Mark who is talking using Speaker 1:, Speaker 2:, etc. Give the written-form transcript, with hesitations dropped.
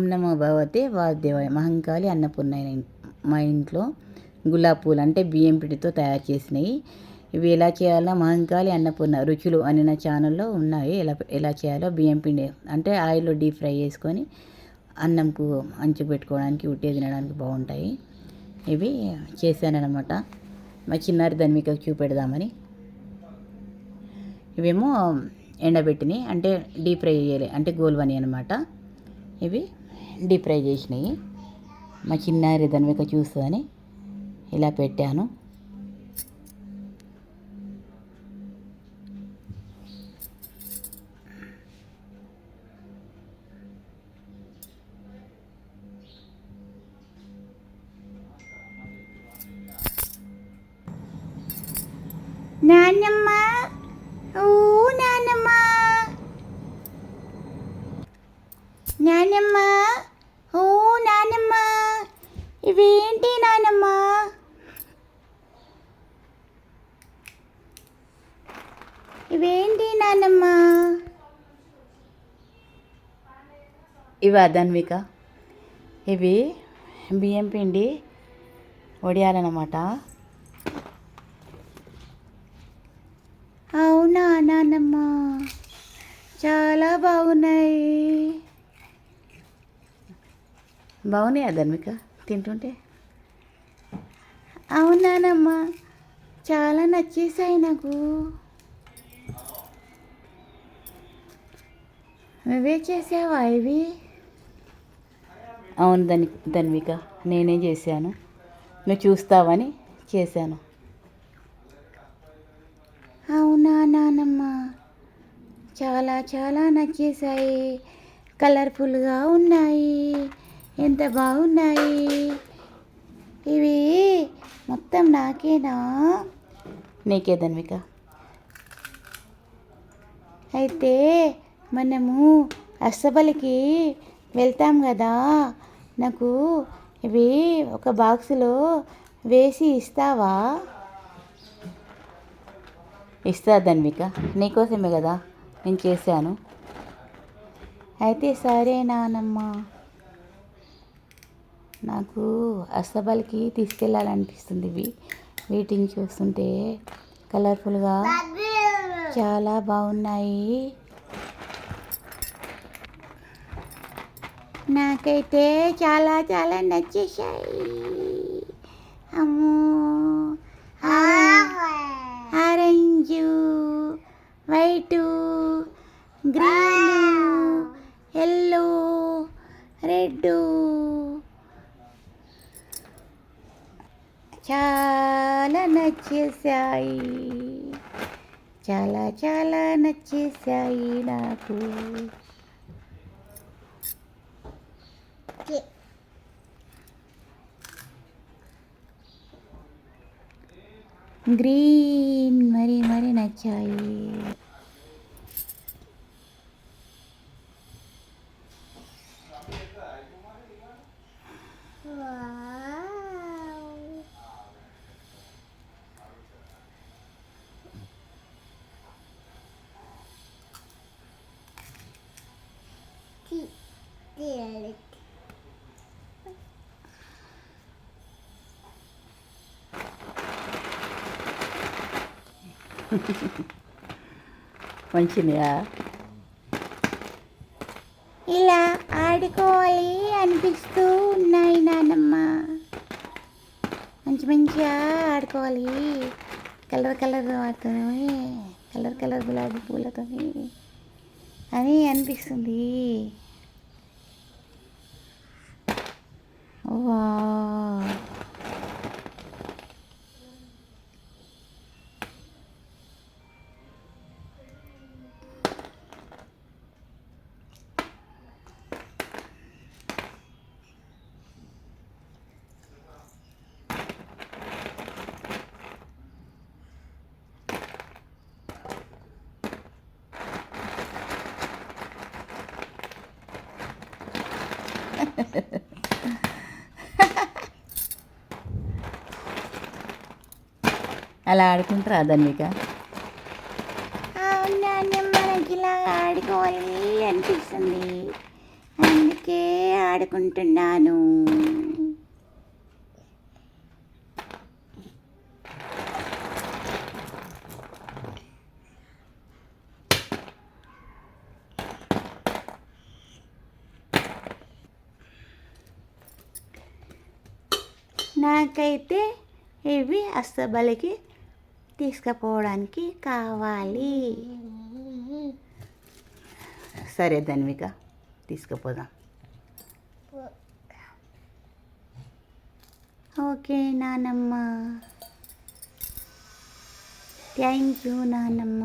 Speaker 1: ఓం నమో భగవతే వాసుదేవాయ. మహంకాళి అన్నపూర్ణాయ. మా ఇంట్లో గులాబీ పూలు అంటే బియ్యం పిండితో తయారు చేసినవి. ఇవి ఎలా చేయాలో మహంకాళి అన్నపూర్ణ రుచులు అని నా ఛానల్లో ఉన్నాయి. ఎలా చేయాలో బియ్యం పిండి అంటే ఆయిల్లో డీప్ ఫ్రై చేసుకొని అన్నంకు అంచు పెట్టుకోవడానికి ఉట్టే తినడానికి బాగుంటాయి. ఇవి చేశానన్నమాట. మా చిన్నారి దాన్ని మీకు చూపెడదామని. ఇవేమో ఎండబెట్టినవి అంటే డీప్ ఫ్రై చేయాలి అంటే గోల్వని అనమాట. ఇవి డీప్ ఫ్రై చేసినవి. మా చిన్నారి దాని మీద చూస్తుందని ఇలా పెట్టాను. నాన్నమ్మ, ఓ నాన్నమ్మ, నాన్నమ్మ, ఓ నాన్నమ్మ, ఇవేంటి నాన్నమ్మ? ఇవేంటి నాన్నమ్మ? ఇవా ధన్విక? ఇవి బియ్యం పిండి వడియాలన్నమాట. అవునా నాన్నమ్మ? చాలా బాగున్నాయి. బాగున్నాయా ధన్విక తింటుంటే? అవునానమ్మ, చాలా నచ్చేసాయి నాకు. నువ్వే చేసావా ఇవి? అవును ధన్విక, నేనే చేశాను. నువ్వు చూస్తావని చేశాను. అవునా నానమ్మ? చాలా చాలా నచ్చేసాయి. కలర్ఫుల్గా ఉన్నాయి. ఎంత బాగున్నాయి. ఇవి మొత్తం నాకేనా? నీకే ధన్విక. అయితే మనము అష్టబలికి వెళ్తాం కదా, నాకు ఇవి ఒక బాక్సులో వేసి ఇస్తావా? ఇస్తా ధన్విక, నీకోసమే కదా నేను చేశాను. అయితే సరే నానమ్మ. నాకు అస్తబలికి తీసుకెళ్ళాలనిపిస్తుంది. వీటిని చూస్తుంటే కలర్ఫుల్గా చాలా బాగున్నాయి. నాకైతే చాలా చాలా నచ్చేసాయి. అమ్మో, orange, white, green, yellow, red, చాలా నచ్చేసాయి. చాలా చాలా నచ్చేసాయి నాకు. గ్రీన్ మరి మరి నచ్చాయి. మంచిగా ఇలా ఆడుకోవాలి అనిపిస్తూ ఉన్నాయి నానమ్మ. మంచిగా ఆడుకోవాలి. కలర్ వాడుతుంది, కలర్ గులాబీ పూలతో అని అనిపిస్తుంది. వా, అలా ఆడుకుంటారా ధన్విక? అవునా, మనకి ఇలా ఆడుకోవాలి అనిపిస్తుంది, అందుకే ఆడుకుంటున్నాను. నాకైతే ఇవి అస్తబలికి తీసుకుపోవడానికి కావాలి. సరే ధన్విక, తీసుకుపోదాం. ఓకే నానమ్మ, థ్యాంక్ యూ నానమ్మ.